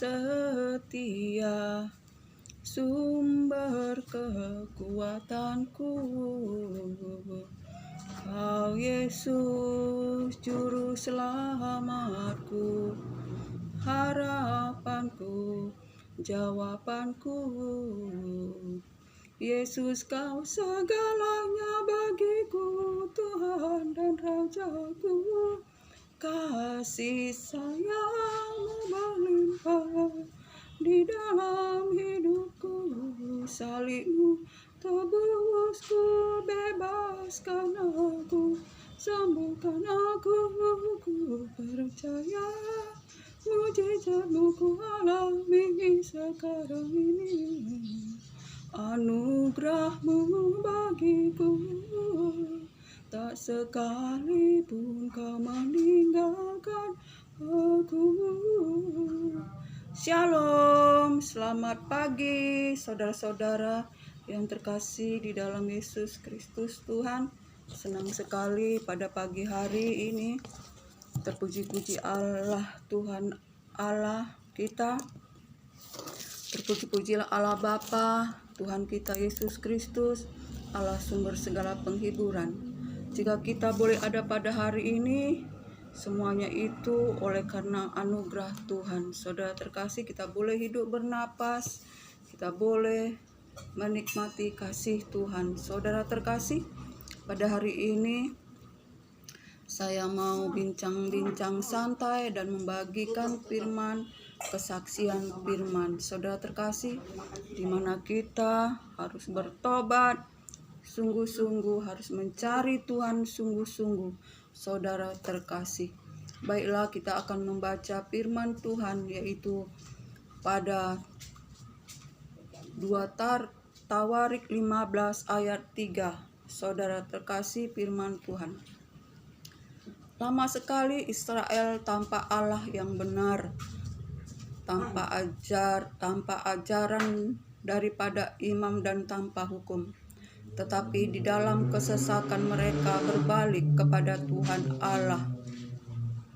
setia, sumber kekuatanku. Kau Yesus juru selamatku, harapanku, jawabanku. Yesus kau segalanya bagiku, Tuhan dan Rajaku. Kasih sayangmu berlimpah di dalam hidupku, salibmu tebusku, bebaskan aku, sembuhkan aku. Ku percaya mujizatmu ku alami sekarang ini, anugerahmu bagiku, tak sekalipun kau meninggalkan aku. Shalom, selamat pagi saudara-saudara yang terkasih di dalam Yesus Kristus Tuhan. Senang sekali pada pagi hari ini, terpuji-puji Allah Tuhan Allah kita, terpuji-pujilah Allah Bapa, Tuhan kita Yesus Kristus, Allah sumber segala penghiburan. Jika kita boleh ada pada hari ini, semuanya itu oleh karena anugerah Tuhan. Saudara terkasih, kita boleh hidup bernapas, kita boleh menikmati kasih Tuhan. Saudara terkasih, pada hari ini saya mau bincang-bincang santai dan membagikan firman, kesaksian firman. Saudara terkasih, di mana kita harus bertobat sungguh-sungguh, harus mencari Tuhan sungguh-sungguh. Saudara terkasih, baiklah kita akan membaca firman Tuhan, yaitu pada 2 Tawarik 15 ayat 3. Saudara terkasih, firman Tuhan. Lama sekali Israel tanpa Allah yang benar, tanpa ajaran daripada imam dan tanpa hukum. Tetapi di dalam kesesakan mereka berbalik kepada Tuhan Allah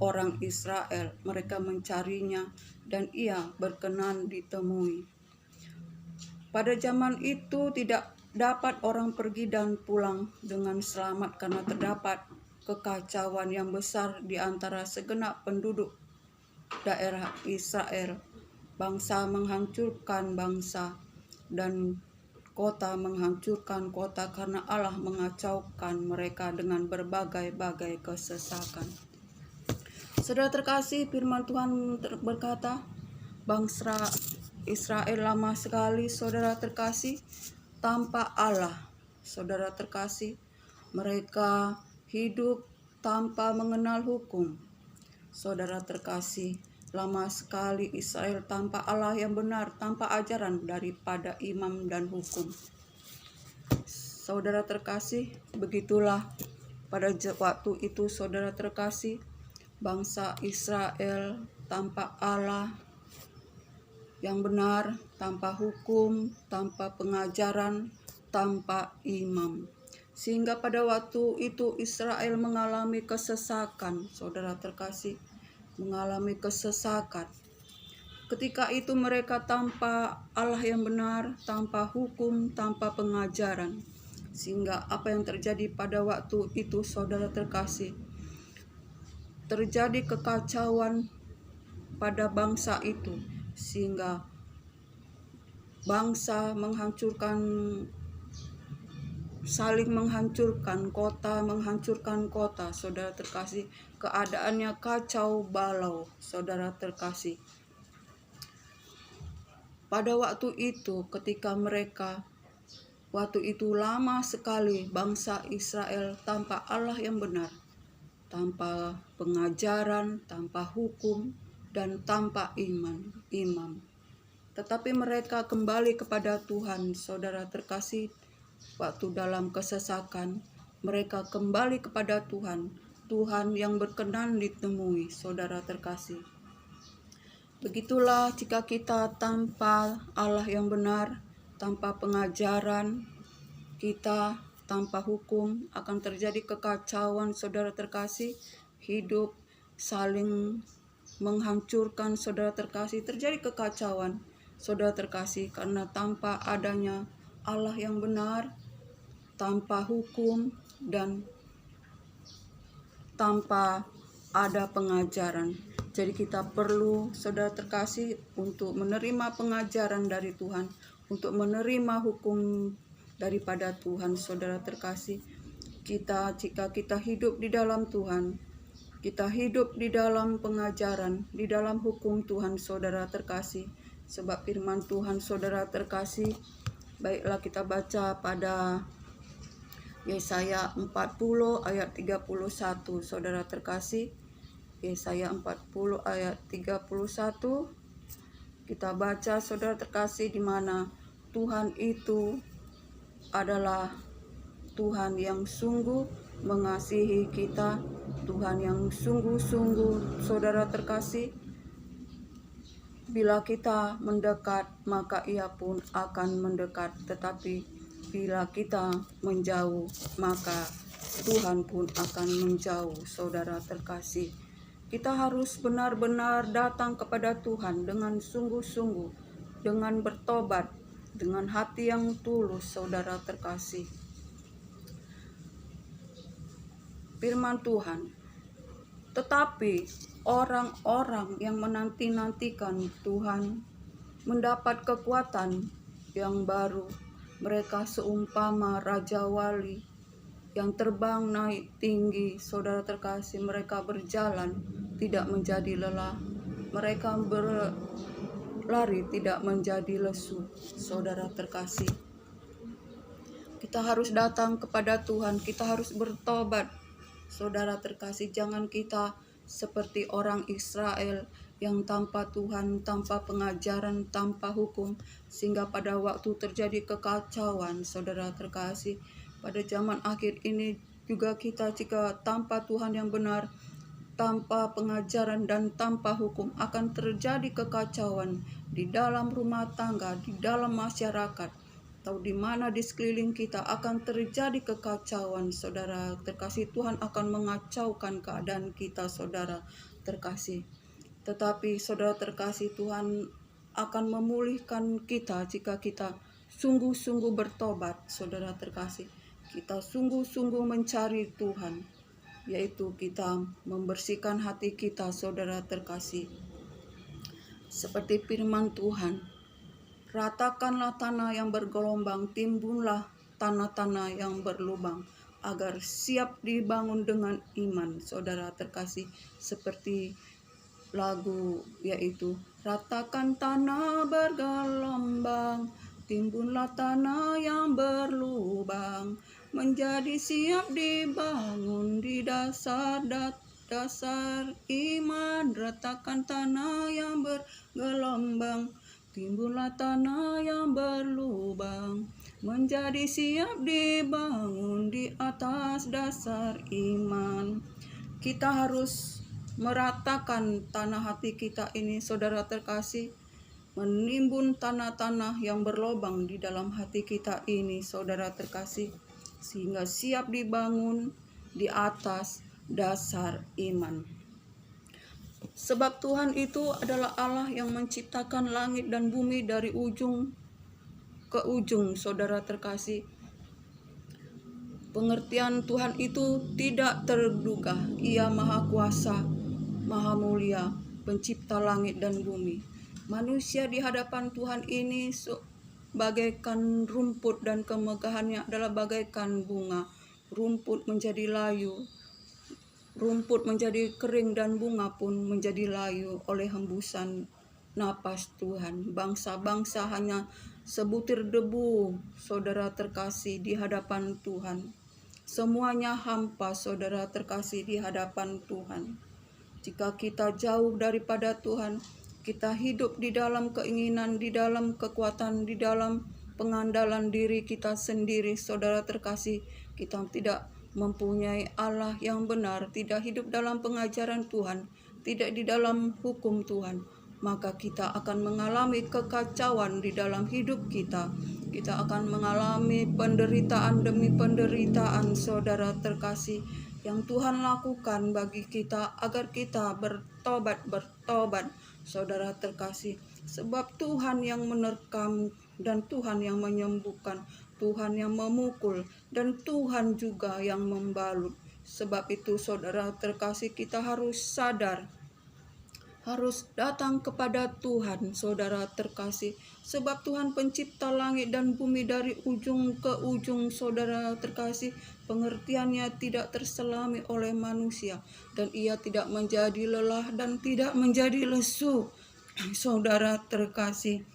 orang Israel. Mereka mencarinya dan ia berkenan ditemui. Pada zaman itu tidak dapat orang pergi dan pulang dengan selamat karena terdapat kekacauan yang besar di antara segenap penduduk daerah Israel. Bangsa menghancurkan bangsa dan kota menghancurkan kota karena Allah mengacaukan mereka dengan berbagai-bagai kesesakan. Saudara terkasih, firman Tuhan berkata, bangsa Israel lama sekali, saudara terkasih, tanpa Allah. Saudara terkasih, mereka hidup tanpa mengenal hukum. Saudara terkasih, lama sekali Israel tanpa Allah yang benar, tanpa ajaran daripada imam dan hukum. Saudara terkasih, begitulah pada waktu itu, saudara terkasih, bangsa Israel tanpa Allah yang benar, tanpa hukum, tanpa pengajaran, tanpa imam. Sehingga pada waktu itu Israel mengalami kesesakan, saudara terkasih, mengalami kesesakan. Ketika itu mereka tanpa Allah yang benar, tanpa hukum, tanpa pengajaran. Sehingga apa yang terjadi pada waktu itu, saudara terkasih, terjadi kekacauan pada bangsa itu, sehingga bangsa saling menghancurkan kota, saudara terkasih. Keadaannya kacau balau, saudara terkasih. Pada waktu itu, ketika waktu itu lama sekali bangsa Israel tanpa Allah yang benar, tanpa pengajaran, tanpa hukum, dan tanpa imam. Tetapi mereka kembali kepada Tuhan, saudara terkasih. Waktu dalam kesesakan, mereka kembali kepada Tuhan, Tuhan yang berkenan ditemui, saudara terkasih. Begitulah jika kita tanpa Allah yang benar, tanpa pengajaran, kita tanpa hukum, akan terjadi kekacauan, saudara terkasih. Hidup saling menghancurkan, saudara terkasih, terjadi kekacauan, saudara terkasih, karena tanpa adanya Allah yang benar, tanpa hukum, dan tanpa ada pengajaran. Jadi kita perlu, saudara terkasih, untuk menerima pengajaran dari Tuhan, untuk menerima hukum daripada Tuhan, saudara terkasih. Jika kita hidup di dalam Tuhan, kita hidup di dalam pengajaran, di dalam hukum Tuhan, saudara terkasih. Sebab firman Tuhan, saudara terkasih, baiklah kita baca pada Yesaya 40 ayat 31, saudara terkasih. Yesaya 40 ayat 31. Kita baca, saudara terkasih, di mana Tuhan itu adalah Tuhan yang sungguh mengasihi kita, Tuhan yang sungguh-sungguh, saudara terkasih. Bila kita mendekat, maka Ia pun akan mendekat. Tetapi bila kita menjauh, maka Tuhan pun akan menjauh, saudara terkasih. Kita harus benar-benar datang kepada Tuhan dengan sungguh-sungguh, dengan bertobat, dengan hati yang tulus, saudara terkasih. Firman Tuhan, tetapi orang-orang yang menanti-nantikan Tuhan mendapat kekuatan yang baru. Mereka seumpama raja wali yang terbang naik tinggi, saudara terkasih. Mereka berjalan tidak menjadi lelah, mereka berlari tidak menjadi lesu, saudara terkasih. Kita harus datang kepada Tuhan, kita harus bertobat, saudara terkasih. Jangan kita seperti orang Israel yang tanpa Tuhan, tanpa pengajaran, tanpa hukum, sehingga pada waktu terjadi kekacauan, saudara terkasih. Pada zaman akhir ini juga kita, jika tanpa Tuhan yang benar, tanpa pengajaran dan tanpa hukum, akan terjadi kekacauan di dalam rumah tangga, di dalam masyarakat, atau di mana di sekeliling kita akan terjadi kekacauan, saudara terkasih. Tuhan akan mengacaukan keadaan kita, saudara terkasih. Tetapi saudara terkasih, Tuhan akan memulihkan kita jika kita sungguh-sungguh bertobat, saudara terkasih. Kita sungguh-sungguh mencari Tuhan, yaitu kita membersihkan hati kita, saudara terkasih. Seperti firman Tuhan, ratakanlah tanah yang bergelombang, timbunlah tanah-tanah yang berlubang, agar siap dibangun dengan iman, saudara terkasih. Seperti lagu, yaitu ratakan tanah bergelombang, timbunlah tanah yang berlubang, menjadi siap dibangun di dasar iman. Ratakan tanah yang bergelombang, timbunlah tanah yang berlubang, menjadi siap dibangun di atas dasar iman. Kita harus meratakan tanah hati kita ini, saudara terkasih, menimbun tanah-tanah yang berlubang di dalam hati kita ini, saudara terkasih, sehingga siap dibangun di atas dasar iman. Sebab Tuhan itu adalah Allah yang menciptakan langit dan bumi dari ujung ke ujung, saudara terkasih. Pengertian Tuhan itu tidak terduga. Ia maha kuasa, maha mulia, pencipta langit dan bumi. Manusia di hadapan Tuhan ini bagaikan rumput, dan kemegahannya adalah bagaikan bunga. Rumput menjadi layu, rumput menjadi kering, dan bunga pun menjadi layu oleh hembusan napas Tuhan. Bangsa-bangsa hanya sebutir debu, saudara terkasih, di hadapan Tuhan. Semuanya hampa, saudara terkasih, di hadapan Tuhan. Jika kita jauh daripada Tuhan, kita hidup di dalam keinginan, di dalam kekuatan, di dalam pengandalan diri kita sendiri, saudara terkasih. Kita tidak mempunyai Allah yang benar, tidak hidup dalam pengajaran Tuhan, tidak di dalam hukum Tuhan, maka kita akan mengalami kekacauan di dalam hidup kita. Kita akan mengalami penderitaan demi penderitaan, saudara terkasih. yang Tuhan lakukan bagi kita agar kita bertobat, saudara terkasih. Sebab Tuhan yang menerkam dan Tuhan yang menyembuhkan, Tuhan yang memukul dan Tuhan juga yang membalut. Sebab itu saudara terkasih, kita harus sadar, harus datang kepada Tuhan, saudara terkasih. Sebab Tuhan pencipta langit dan bumi dari ujung ke ujung, saudara terkasih. Pengertiannya tidak terselami oleh manusia, dan ia tidak menjadi lelah dan tidak menjadi lesu. Saudara terkasih,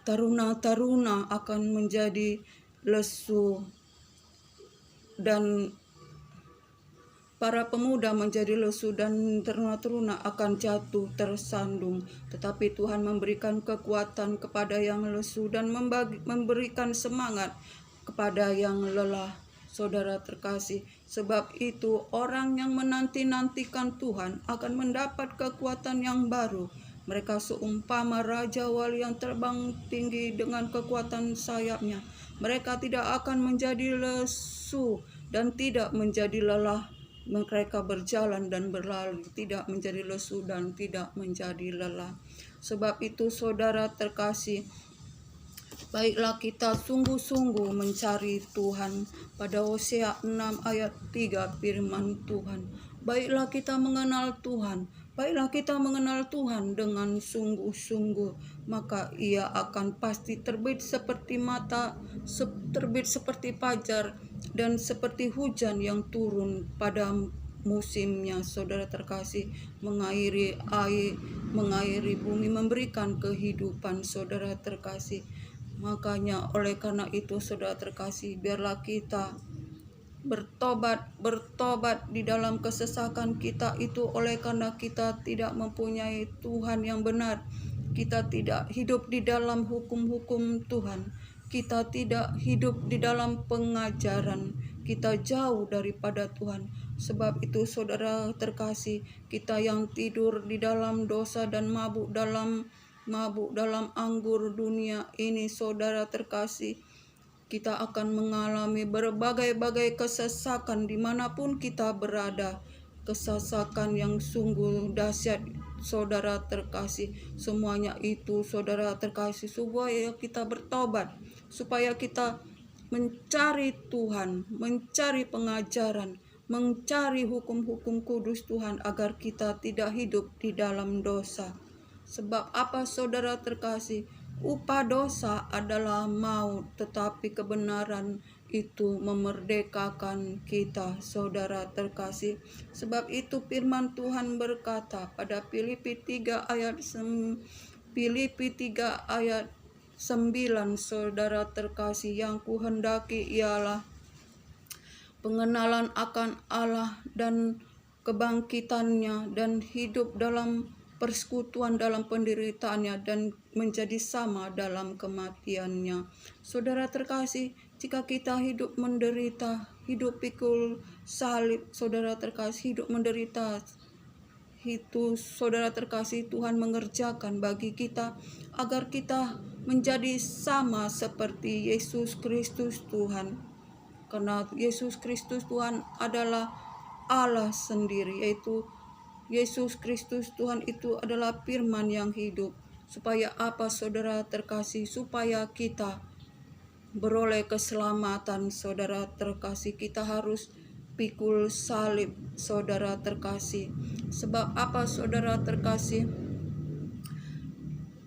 taruna-taruna akan menjadi lesu dan para pemuda menjadi lesu dan teruna-teruna akan jatuh tersandung. Tetapi Tuhan memberikan kekuatan kepada yang lesu dan memberikan semangat kepada yang lelah, saudara terkasih. Sebab itu orang yang menanti-nantikan Tuhan akan mendapat kekuatan yang baru. Mereka seumpama Raja Wali yang terbang tinggi dengan kekuatan sayapnya. Mereka tidak akan menjadi lesu dan tidak menjadi lelah. Mereka berjalan dan berlari, tidak menjadi lesu dan tidak menjadi lelah. Sebab itu saudara terkasih, baiklah kita sungguh-sungguh mencari Tuhan. Pada Hosea 6 ayat 3 firman Tuhan, baiklah kita mengenal Tuhan. Baiklah kita mengenal Tuhan dengan sungguh-sungguh, maka ia akan pasti terbit seperti terbit seperti fajar dan seperti hujan yang turun pada musimnya, saudara terkasih, mengairi bumi, memberikan kehidupan, saudara terkasih. Makanya oleh karena itu, saudara terkasih, biarlah kita bertobat di dalam kesesakan kita itu, oleh karena kita tidak mempunyai Tuhan yang benar. Kita tidak hidup di dalam hukum-hukum Tuhan. Kita tidak hidup di dalam pengajaran. Kita jauh daripada Tuhan. Sebab itu saudara terkasih, kita yang tidur di dalam dosa dan mabuk dalam anggur dunia ini, saudara terkasih, kita akan mengalami berbagai-bagai kesesakan dimanapun kita berada. Kesesakan yang sungguh dahsyat, saudara terkasih. Semuanya itu, saudara terkasih, supaya kita bertobat, supaya kita mencari Tuhan, mencari pengajaran, mencari hukum-hukum kudus Tuhan, agar kita tidak hidup di dalam dosa. Sebab apa, saudara terkasih? Upah dosa adalah maut, tetapi kebenaran itu memerdekakan kita, saudara terkasih. Sebab itu firman Tuhan berkata pada Filipi 3 ayat 9, saudara terkasih, yang kuhendaki ialah pengenalan akan Allah dan kebangkitannya, dan hidup dalam persekutuan dalam penderitaannya, dan menjadi sama dalam kematiannya. Saudara terkasih, jika kita hidup menderita, hidup pikul salib, saudara terkasih, hidup menderita itu, saudara terkasih, Tuhan mengerjakan bagi kita agar kita menjadi sama seperti Yesus Kristus Tuhan. Karena Yesus Kristus Tuhan adalah Allah sendiri, yaitu Yesus Kristus Tuhan itu adalah firman yang hidup. Supaya apa, saudara terkasih? Supaya kita beroleh keselamatan, saudara terkasih. Kita harus pikul salib, saudara terkasih. Sebab apa, saudara terkasih?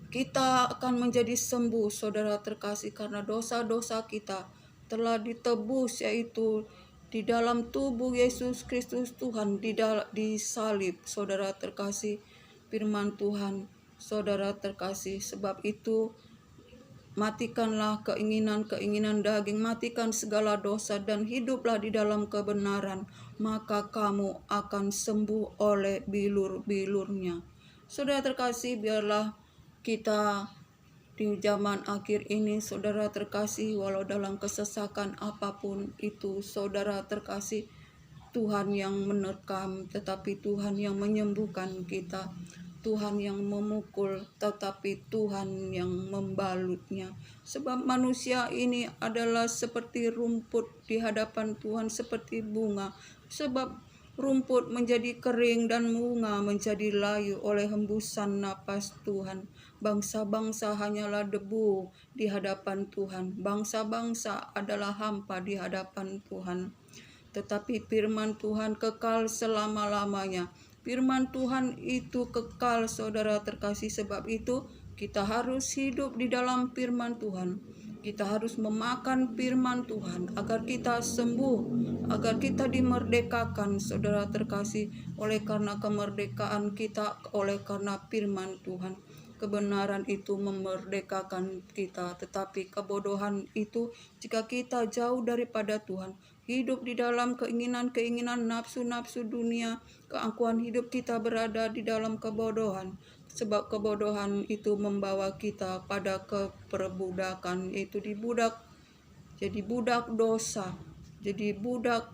Kita akan menjadi sembuh, saudara terkasih, karena dosa-dosa kita telah ditebus, yaitu di dalam tubuh Yesus Kristus Tuhan, di salib, saudara terkasih, firman Tuhan, saudara terkasih. Sebab itu matikanlah keinginan-keinginan daging, matikan segala dosa, dan hiduplah di dalam kebenaran, maka kamu akan sembuh oleh bilur-bilurnya. Saudara terkasih, biarlah kita di zaman akhir ini, saudara terkasih, walau dalam kesesakan apapun itu, saudara terkasih, Tuhan yang menerkam, tetapi Tuhan yang menyembuhkan kita. Tuhan yang memukul, tetapi Tuhan yang membalutnya. Sebab manusia ini adalah seperti rumput di hadapan Tuhan, seperti bunga. sebab rumput menjadi kering dan bunga menjadi layu oleh hembusan napas Tuhan. Bangsa-bangsa hanyalah debu di hadapan Tuhan. Bangsa-bangsa adalah hampa di hadapan Tuhan. Tetapi firman Tuhan kekal selama-lamanya. Firman Tuhan itu kekal, saudara terkasih. Sebab itu kita harus hidup di dalam firman Tuhan. Kita harus memakan firman Tuhan agar kita sembuh, agar kita dimerdekakan, saudara terkasih, oleh karena kemerdekaan kita, oleh karena firman Tuhan. Kebenaran itu memerdekakan kita, tetapi kebodohan itu jika kita jauh daripada Tuhan, hidup di dalam keinginan-keinginan nafsu-nafsu dunia, keangkuhan hidup kita berada di dalam kebodohan. Sebab kebodohan itu membawa kita pada keperbudakan, yaitu jadi budak dosa, jadi budak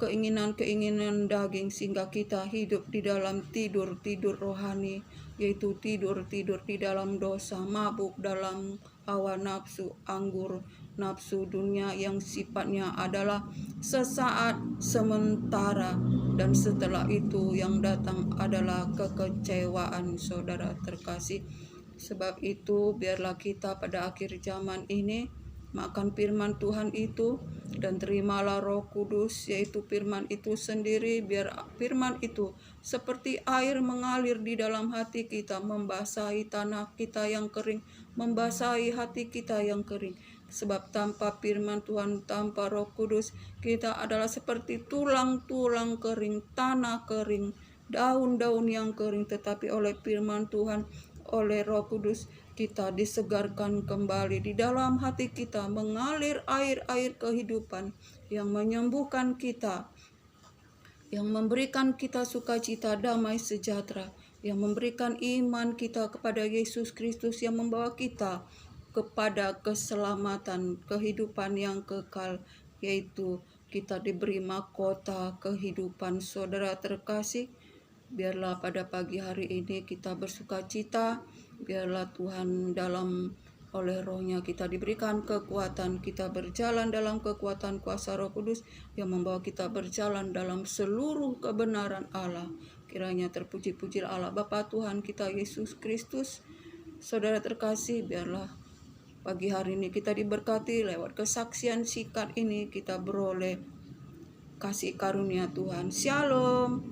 keinginan-keinginan daging, sehingga kita hidup di dalam tidur rohani, yaitu tidur di dalam dosa, mabuk dalam hawa nafsu, anggur nafsu dunia yang sifatnya adalah sesaat, sementara, dan setelah itu yang datang adalah kekecewaan, saudara terkasih. Sebab itu biarlah kita pada akhir zaman ini makan firman Tuhan itu, dan terimalah Roh Kudus, yaitu firman itu sendiri. Biar firman itu seperti air mengalir di dalam hati kita, membasahi tanah kita yang kering, membasahi hati kita yang kering. Sebab tanpa firman Tuhan, tanpa Roh Kudus, kita adalah seperti tulang-tulang kering, tanah kering, daun-daun yang kering. Tetapi oleh firman Tuhan, oleh Roh Kudus, kita disegarkan kembali. Di dalam hati kita mengalir air-air kehidupan yang menyembuhkan kita, yang memberikan kita sukacita, damai sejahtera, yang memberikan iman kita kepada Yesus Kristus, yang membawa kita kepada keselamatan, kehidupan yang kekal, yaitu kita diberi mahkota kehidupan. Saudara terkasih, biarlah pada pagi hari ini kita bersukacita. Biarlah Tuhan dalam oleh Roh-Nya kita diberikan kekuatan, kita berjalan dalam kekuatan kuasa Roh Kudus yang membawa kita berjalan dalam seluruh kebenaran Allah. Kiranya terpuji-puji Allah Bapa Tuhan kita Yesus Kristus. Saudara terkasih, biarlah pagi hari ini kita diberkati lewat kesaksian singkat ini, kita beroleh kasih karunia Tuhan. Shalom.